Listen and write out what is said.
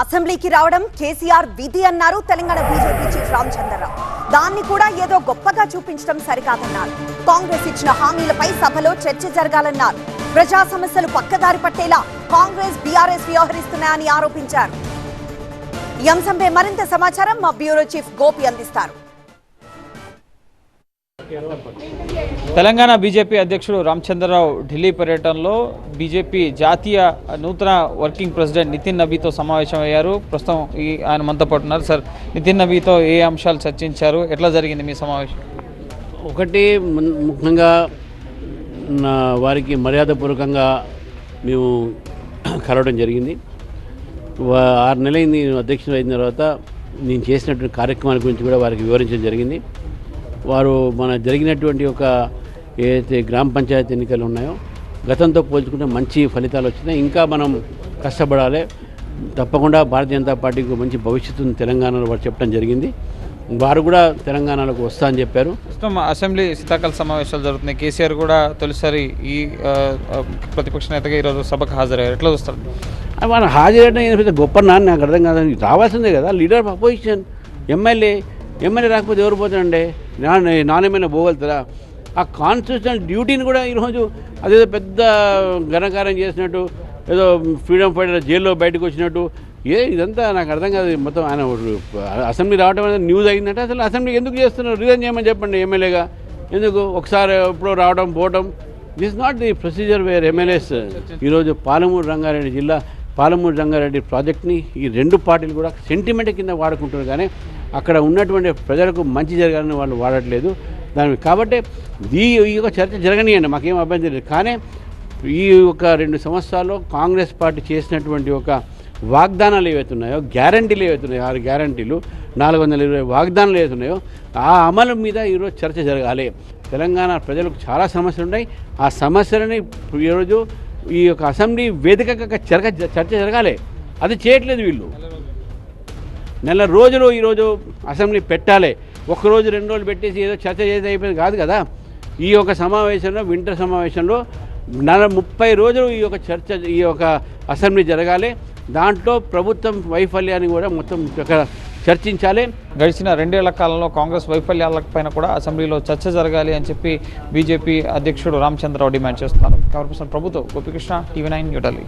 అసెంబ్లీకి రావడం కేసీఆర్ విధి అన్నారు తెలంగాణ బీజేపీ చీఫ్ రామచంద్రరావు. దాన్ని కూడా ఏదో గొప్పగా చూపించడం సరికాదన్నారు. కాంగ్రెస్ ఇచ్చిన హామీలపై సభలో చర్చ జరగాలన్నారు. ప్రజా సమస్యలు పక్కదారి పట్టేలా కాంగ్రెస్ బీఆర్ఎస్ వ్యవహరిస్తున్నాయని ఆరోపించారు. ఈ అంశంపై మరింత సమాచారం మా బ్యూరో చీఫ్ గోపి అందిస్తారు. తెలంగాణ బీజేపీ అధ్యక్షుడు రామచంద్రరావు ఢిల్లీ పర్యటనలో బీజేపీ జాతీయ నూతన వర్కింగ్ ప్రెసిడెంట్ నితిన్ నబీతో సమావేశమయ్యారు. ప్రస్తుతం ఆయన మనతో పాటు ఉన్నారు. సార్, నితిన్ నబీతో ఏ అంశాలు చర్చించారు, ఎట్లా జరిగింది మీ సమావేశం? ఒకటి ముఖ్యంగా వారికి మర్యాదపూర్వకంగా మేము కలవడం జరిగింది. 6 నెలలైంది అధ్యక్షుడు అయిన తర్వాత నేను చేసినటువంటి కార్యక్రమాల గురించి కూడా వారికి వివరించడం జరిగింది. వారు మన జరిగినటువంటి ఒక ఏదైతే గ్రామ పంచాయతీ ఎన్నికలు ఉన్నాయో గతంతో పోల్చుకుంటే మంచి ఫలితాలు వచ్చినాయి. ఇంకా మనం కష్టపడాలి, తప్పకుండా భారతీయ జనతా పార్టీకి మంచి భవిష్యత్తు తెలంగాణలో వారు చెప్పడం జరిగింది. వారు కూడా తెలంగాణలోకి వస్తా అని చెప్పారు. ప్రస్తుతం అసెంబ్లీ శీతాకాల సమావేశాలు జరుగుతున్నాయి. కేసీఆర్ కూడా తొలిసారి ఈ ప్రతిపక్ష నేతగా ఈరోజు సభకు హాజరయ్యారు. ఎట్లా చూస్తారు? మనం హాజరయ్యడం గొప్ప నాకు అర్థం కాదని రావాల్సిందే కదా. లీడర్ ఆఫ్ అపోజిషన్ ఎమ్మెల్యే రాకపోతే ఎవరు పోతాడండి? Non MLA పోగలుగుతారా? ఆ కాన్స్టిట్యూషనల్ డ్యూటీని కూడా ఈరోజు అదేదో పెద్ద ఘనకార్యం చేసినట్టు, ఏదో ఫ్రీడమ్ ఫైటర్ జైల్లో బయటకు వచ్చినట్టు ఇదంతా నాకు అర్థం కాదు. మొత్తం ఆయన అసెంబ్లీ రావడం అనేది న్యూస్ అయిందంటే అసలు అసెంబ్లీ ఎందుకు చేస్తున్నారు? రిజైన్ చేయమని చెప్పండి ఎమ్మెల్యేగా. ఎందుకు ఒకసారి ఎప్పుడో రావడం పోవడం? This not the procedure where MLAs. ఈరోజు పాలమూరు రంగారెడ్డి ప్రాజెక్ట్ని ఈ 2 పార్టీలు కూడా సెంటిమెంట్ కింద వాడుకుంటున్నారు, కానీ అక్కడ ఉన్నటువంటి ప్రజలకు మంచి జరగాలని వాళ్ళు వాడట్లేదు దాని. కాబట్టి ఈ యొక్క చర్చ జరగనియండి, మాకేం అభ్యంతరం లేదు. కానీ ఈ ఒక 2 సంవత్సరాల్లో కాంగ్రెస్ పార్టీ చేసినటువంటి ఒక వాగ్దానాలు ఏవైతున్నాయో, గ్యారంటీలు ఏవైతున్నాయో, 6 గ్యారంటీలు, 420 వాగ్దానాలు ఏవైతున్నాయో ఆ అమలు మీద ఈరోజు చర్చ జరగాలి. తెలంగాణ ప్రజలకు చాలా సమస్యలు ఉన్నాయి. ఆ సమస్యలని ఈరోజు ఈ యొక్క అసెంబ్లీ వేదికగా చర్చ జరగాలి. అది చేయట్లేదు వీళ్ళు. నెల రోజులు ఈరోజు అసెంబ్లీ పెట్టాలి. 1 రోజు 2 రోజులు పెట్టేసి ఏదో చర్చ చేసి అయిపోయింది కాదు కదా. ఈ యొక్క సమావేశంలో, వింటర్ సమావేశంలో 30 రోజులు ఈ యొక్క చర్చ, ఈ యొక్క అసెంబ్లీ జరగాలి. దాంట్లో ప్రభుత్వం వైఫల్యాన్ని కూడా మొత్తం చర్చించాలి. గడిచిన 2 ఏళ్ల కాలంలో కాంగ్రెస్ వైఫల్యాలపైన కూడా అసెంబ్లీలో చర్చ జరగాలి అని చెప్పి బీజేపీ అధ్యక్షుడు రామచంద్రరావు డిమాండ్ చేస్తున్నారు. కవర్ పర్సన్ ప్రభుత్వం గోపికృష్ణ, TV9 న్యూఢిల్లీ.